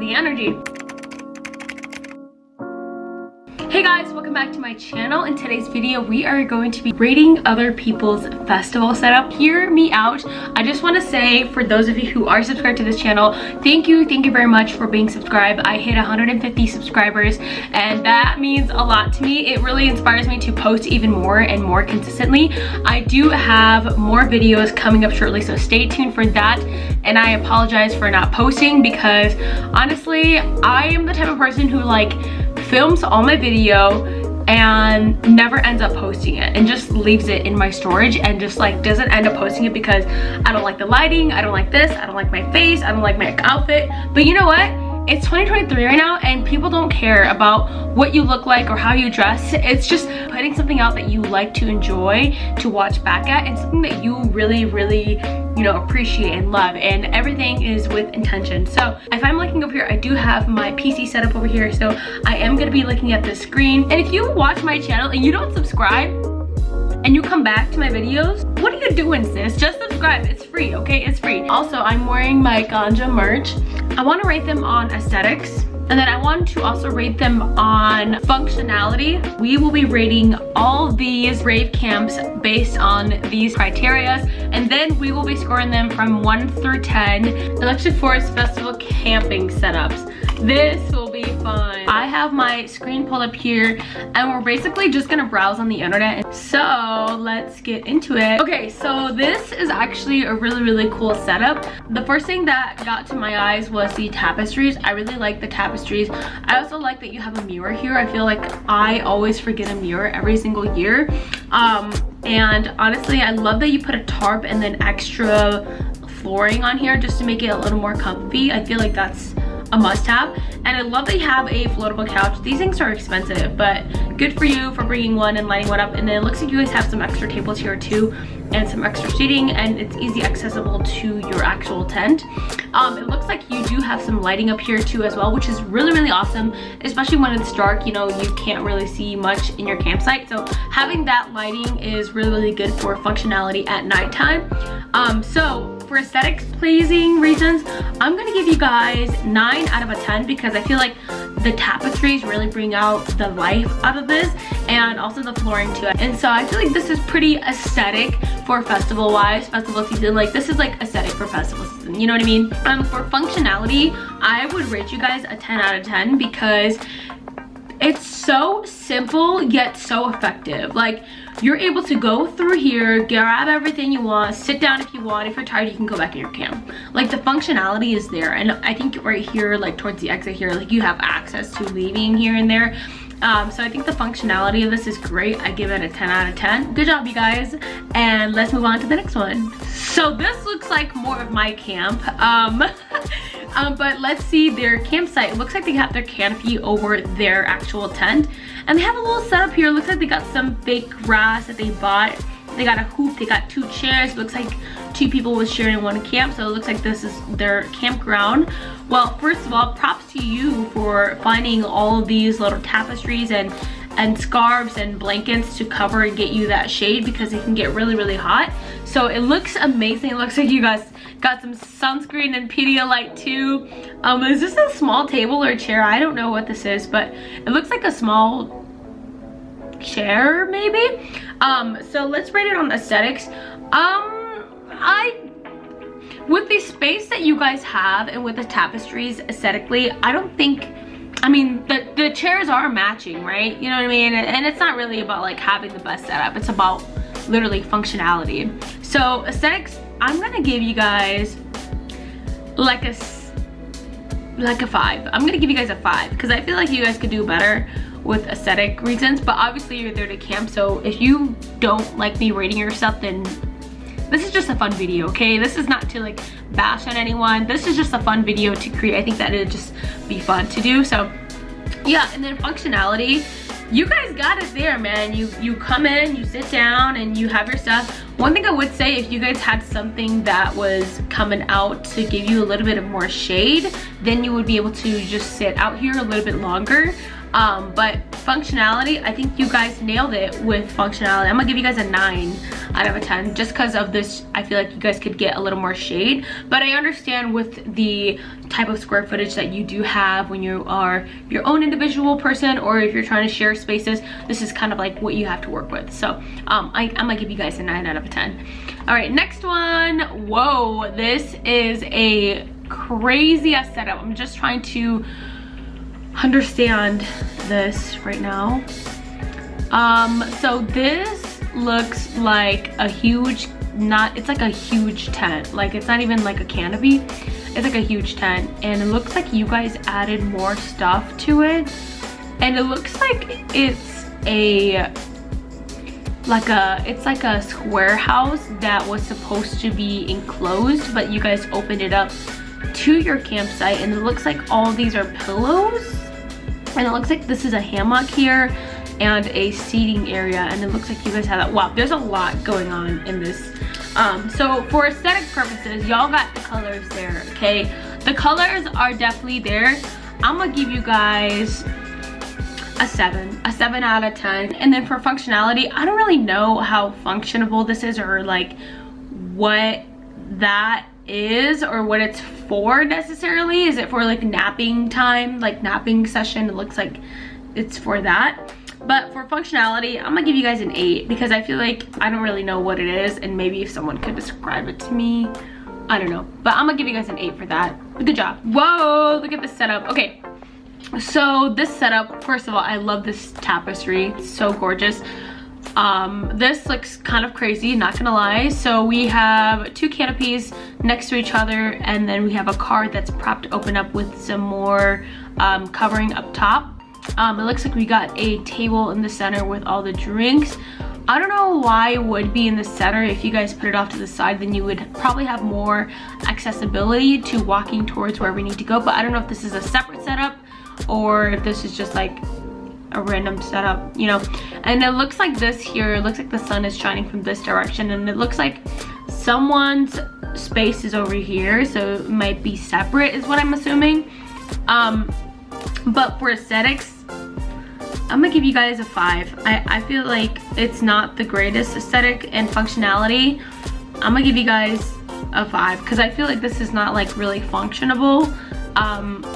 the energy. Hey guys, welcome back to my channel. In today's video, we are going to be rating other people's festival setup. Hear me out. I just want to say, for those of you who are subscribed to this channel, thank you very much for being subscribed. I hit 150 subscribers and that means a lot to me. It really inspires me to post even more and more consistently. I do have more videos coming up shortly, so stay tuned for that. And I apologize for not posting because honestly, I am the type of person who films all my video and never ends up posting it and just leaves it in my storage and just doesn't end up posting it because I don't like the lighting, I don't like this, I don't like my face, I don't like my outfit. But you know what? It's 2023 right now and people don't care about what you look like or how you dress. It's just putting something out that you like to enjoy, to watch back at, and something that you really appreciate and love, and everything is with intention. So if I'm looking up here, I do have my PC set up over here, so I am going to be looking at this screen. And if you watch my channel and you don't subscribe and you come back to my videos, what are you doing, sis? Just subscribe. It's free, okay? It's free. Also, I'm wearing my Ganja merch. I want to rate them on aesthetics, and then I want to also rate them on functionality. We will be rating all these rave camps based on these criteria, and then we will be scoring them from 1 through 10 Electric Forest Festival camping setups. This will be fun. I have my screen pulled up here and we're basically just gonna browse on the internet. So let's get into it. Okay, so this is actually a really cool setup. The first thing that got to my eyes was the tapestries. I really like the tapestries. I also like that you have a mirror here. I feel like I always forget a mirror every single year. And honestly, I love that you put a tarp and then extra flooring on here just to make it a little more comfy. I feel like that's a must-have. And I love that you have a floatable couch. These things are expensive, but good for you for bringing one and lighting one up. And then it looks like you guys have some extra tables here too and some extra seating, and it's easy accessible to your actual tent. It looks like you do have some lighting up here too as well, which is really awesome, especially when it's dark. You can't really see much in your campsite, so having that lighting is really good for functionality at nighttime. So for aesthetics pleasing reasons, I'm gonna give you guys 9 out of a 10 because I feel like the tapestries really bring out the life out of this, and also the flooring too. And so I feel like this is pretty aesthetic for festival season. This is aesthetic for festival season, you know what I mean? For functionality, I would rate you guys a 10 out of 10 because it's so simple yet so effective. You're able to go through here, grab everything you want, sit down if you want. If you're tired, you can go back in your camp. The functionality is there, and I think right here, towards the exit here, you have access to leaving here and there. So I think the functionality of this is great. I give it a 10 out of 10. Good job, you guys. And let's move on to the next one. So this looks like more of my camp. But let's see their campsite. It looks like they have their canopy over their actual tent. And they have a little setup here. It looks like they got some fake grass that they bought. They got a hoop, they got 2 chairs. It looks like 2 people was sharing one camp, so it looks like this is their campground. Well, first of all, props to you for finding all of these little tapestries and scarves and blankets to cover and get you that shade because it can get really hot. So it looks amazing. It looks like you guys got some sunscreen and Pedialyte too. Is this a small table or chair? I don't know what this is, but it looks like a small chair maybe. So let's rate it on aesthetics. With the space that you guys have and with the tapestries aesthetically, I don't think, the chairs are matching, right? You know what I mean? And it's not really about having the best setup. It's about literally functionality. So aesthetics, I'm gonna give you guys a 5. I'm gonna give you guys a 5 because I feel like you guys could do better with aesthetic reasons, but obviously you're there to camp, so if you don't like me rating your stuff, then this is just a fun video, okay? This is not to bash on anyone. This is just a fun video to create. I think that it'd just be fun to do. So yeah, and then functionality, you guys got it there, man. You come in, you sit down, and you have your stuff. One thing I would say, if you guys had something that was coming out to give you a little bit of more shade, then you would be able to just sit out here a little bit longer. But functionality, I think you guys nailed it with functionality. I'm gonna give you guys a 9 out of a 10 just because of this. I feel like you guys could get a little more shade, but I understand with the type of square footage that you do have when you are your own individual person, or if you're trying to share spaces, this is kind of like what you have to work with. So I'm gonna give you guys a 9 out of a 10. All right, next one. Whoa, this is a crazy ass setup. I'm just trying to understand this right now. So this looks like a huge, it's like a huge tent. Like, it's not even like a canopy, it's like a huge tent, and it looks like you guys added more stuff to it, and it looks like it's like a square house that was supposed to be enclosed, but you guys opened it up to your campsite, and it looks like all these are pillows, and it looks like this is a hammock here and a seating area, and it looks like you guys have that. Wow, there's a lot going on in this. So for aesthetic purposes, y'all got the colors there, okay? The colors are definitely there. I'm gonna give you guys a 7 out of 10. And then for functionality, I don't really know how functionable this is, or like what that is, or what it's for necessarily. Is it for like napping time, like napping session? It looks like it's for that. But for functionality, I'm gonna give you guys an 8 because I feel like I don't really know what it is, and maybe if someone could describe it to me, I don't know. But I'm gonna give you guys an 8 for that. Good job. Whoa, look at this setup. Okay, so this setup, first of all, I love this tapestry. It's so gorgeous. This looks kind of crazy, not gonna lie. So we have 2 canopies next to each other, and then we have a card that's propped open up with some more covering up top. It looks like we got a table in the center with all the drinks. I don't know why it would be in the center. If you guys put it off to the side, then you would probably have more accessibility to walking towards where we need to go. But I don't know if this is a separate setup or if this is just like a random setup, you know. And it looks like this here, it looks like the sun is shining from this direction, and it looks like someone's space is over here, so it might be separate is what I'm assuming. But for aesthetics, I'm gonna give you guys a 5. I feel like it's not the greatest aesthetic and functionality. I'm gonna give you guys a 5 because I feel like this is not like really functionable.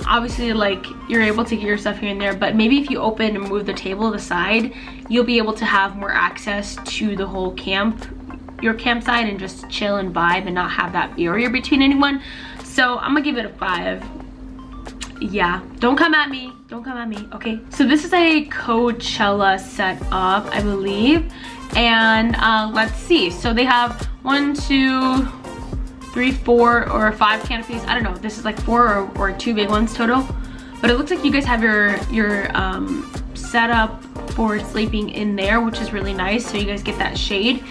Obviously, like, you're able to get your stuff here and there, but maybe if you open and move the table to the side, you'll be able to have more access to the whole your campsite, and just chill and vibe and not have that barrier between anyone. So I'm gonna give it a 5. Yeah, don't come at me, okay? So this is a Coachella setup, I believe, and let's see. So they have 1, 2, 3, 4, or 5 canopies. I don't know, this is like 4 or 2 big ones total, but it looks like you guys have your setup for sleeping in there, which is really nice, so you guys get that shade.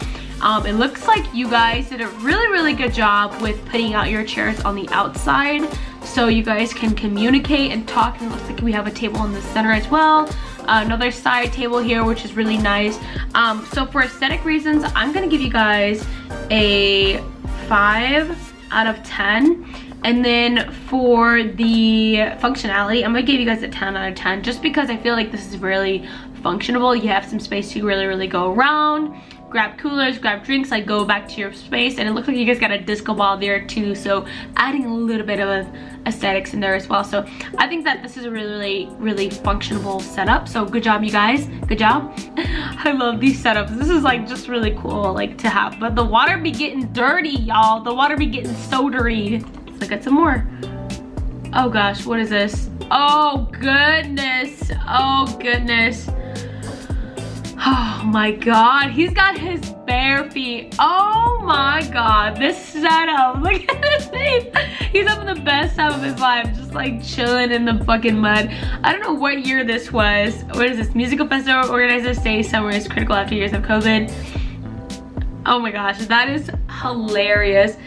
It looks like you guys did a really good job with putting out your chairs on the outside so you guys can communicate and talk. And it looks like we have a table in the center as well, another side table here, which is really nice. So for aesthetic reasons, I'm gonna give you guys a 5 out of 10. And then for the functionality, I'm gonna give you guys a 10 out of 10 just because I feel like this is really functional. You have some space to really go around, grab coolers, grab drinks, like go back to your space. And it looks like you guys got a disco ball there too, so adding a little bit of aesthetics in there as well. So I think that this is a really functional setup. So good job, you guys, good job. I love these setups. This is like just really cool like to have, but the water be getting dirty, y'all. The water be getting so dirty. Let's look at some more. Oh gosh, what is this? Oh goodness, oh goodness. Oh my god, he's got his bare feet. Oh my god, this setup. Look at his face. He's having the best time of his life, just like chilling in the fucking mud. I don't know what year this was. What is this? Musical festival organizers say summer is critical after years of COVID. Oh my gosh, that is hilarious.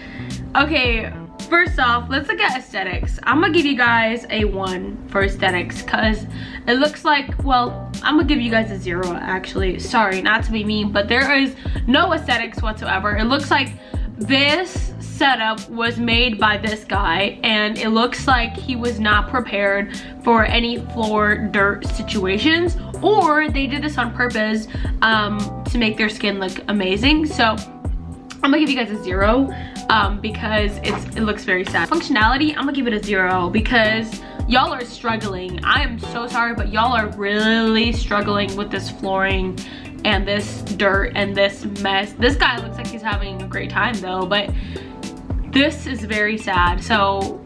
Okay, first off, let's look at aesthetics. I'm gonna give you guys a 1 for aesthetics because it looks like, well, I'm gonna give you guys a 0 actually. Sorry, not to be mean, but there is no aesthetics whatsoever. It looks like this setup was made by this guy, and it looks like he was not prepared for any floor dirt situations, or they did this on purpose to make their skin look amazing. So I'm gonna give you guys a 0 because it looks very sad. Functionality, I'm gonna give it a 0 because y'all are struggling. I am so sorry, but y'all are really struggling with this flooring and this dirt and this mess. This guy looks like he's having a great time though, but this is very sad. So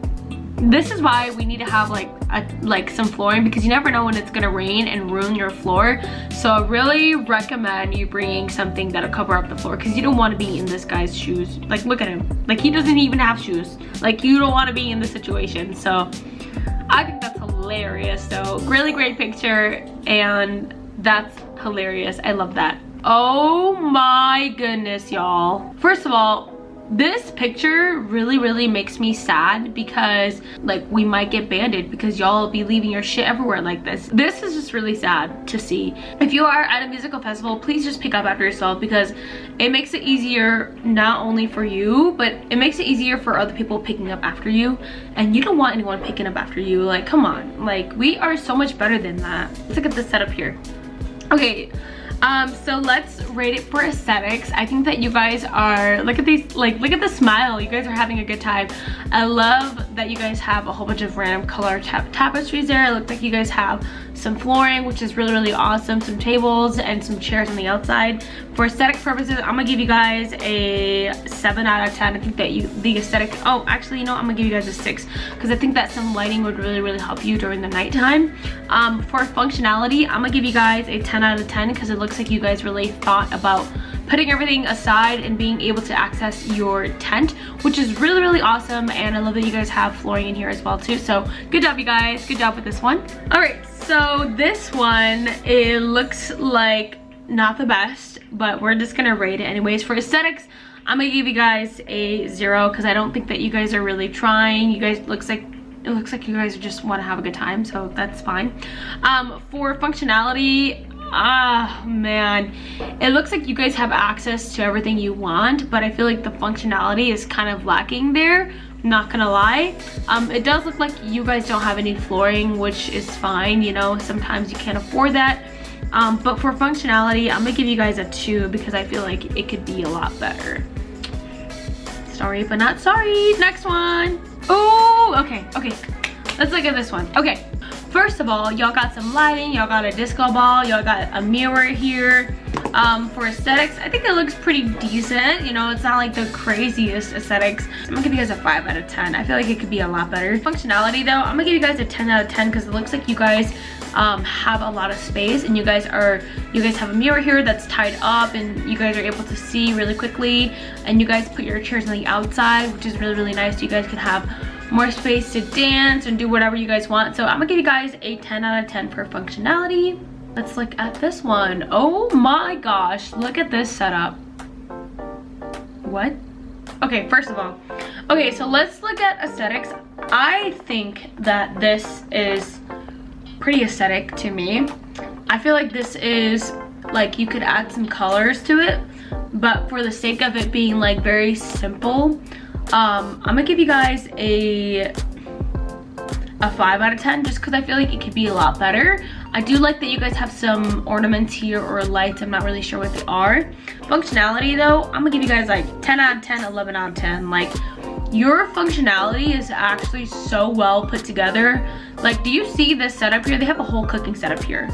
this is why we need to have like some flooring, because you never know when it's gonna rain and ruin your floor. So I really recommend you bringing something that'll cover up the floor, because you don't want to be in this guy's shoes. Like, look at him, like he doesn't even have shoes. Like, you don't want to be in this situation. So I think that's hilarious. So really great picture, and that's hilarious. I love that. Oh my goodness, y'all. First of all, this picture really makes me sad, because like we might get banned because y'all will be leaving your shit everywhere like this. This is just really sad to see. If you are at a musical festival, please just pick up after yourself, because it makes it easier not only for you, but it makes it easier for other people picking up after you, and you don't want anyone picking up after you. Like, come on, like we are so much better than that. Let's look at this setup here. Okay, so let's rate it for aesthetics. I think that you guys are, look at these, like look at the smile, you guys are having a good time. I love that you guys have a whole bunch of random color tapestries there. It looks like you guys have some flooring, which is really awesome, some tables and some chairs on the outside. For aesthetic purposes, I'm gonna give you guys a 7 out of 10. I think that the aesthetic, oh actually, you know, I'm gonna give you guys a 6, because I think that some lighting would really help you during the nighttime. For functionality, I'm gonna give you guys a 10 out of 10, because it looks like you guys really thought about putting everything aside and being able to access your tent, which is really awesome. And I love that you guys have flooring in here as well too. So good job, you guys. Good job with this one. All right, so this one, it looks like not the best, but we're just gonna rate it anyways. For aesthetics, I'm gonna give you guys a 0, because I don't think that you guys are really trying. You guys it looks like you guys just want to have a good time, so that's fine. For functionality, man, it looks like you guys have access to everything you want, but I feel like the functionality is kind of lacking there, not gonna lie. It does look like you guys don't have any flooring, which is fine, you know, sometimes you can't afford that. But for functionality, I'm gonna give you guys a 2, because I feel like it could be a lot better. Sorry but not sorry. Next one. Oh, okay, let's look at this one. Okay, first of all, y'all got some lighting, y'all got a disco ball, y'all got a mirror here. For aesthetics, I think it looks pretty decent. You know, it's not like the craziest aesthetics. I'm gonna give you guys a 5 out of 10. I feel like it could be a lot better. Functionality though, I'm gonna give you guys a 10 out of 10, because it looks like you guys have a lot of space, and you guys have a mirror here that's tied up, and you guys are able to see really quickly, and you guys put your chairs on the outside, which is really nice. So you guys can have more space to dance and do whatever you guys want. So I'm gonna give you guys a 10 out of 10 for functionality. Let's look at this one. Oh my gosh, look at this setup. What? Okay, first of all, okay, so let's look at aesthetics. I think that this is pretty aesthetic to me. I feel like this is like, you could add some colors to it, but for the sake of it being like very simple, I'm gonna give you guys a 5 out of 10, just because I feel like it could be a lot better. I do like that you guys have some ornaments here or lights. I'm not really sure what they are. Functionality though, I'm gonna give you guys like 10 out of 10, 11 out of 10. Like, your functionality is actually so well put together. Like, do you see this setup here? They have a whole cooking setup here.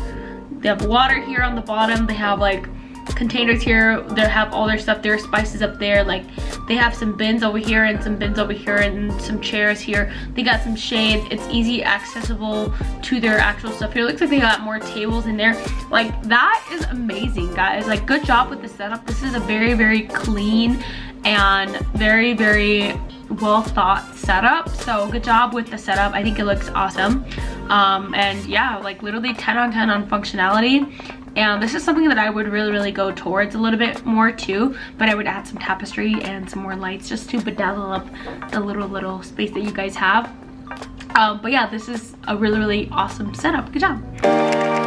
They have water here on the bottom. They have like containers here. They have all their stuff there, spices up there. Like, they have some bins over here and some bins over here and some chairs here. They got some shade. It's easy accessible to their actual stuff here. It looks like they got more tables in there. Like, that is amazing, guys. Like, good job with the setup. This is a very clean and very well thought setup. So good job with the setup. I think it looks awesome. And yeah, like literally 10 out of 10 on functionality. And this is something that I would really go towards a little bit more too, but I would add some tapestry and some more lights just to bedazzle up the little space that you guys have. But yeah, this is a really awesome setup. Good job.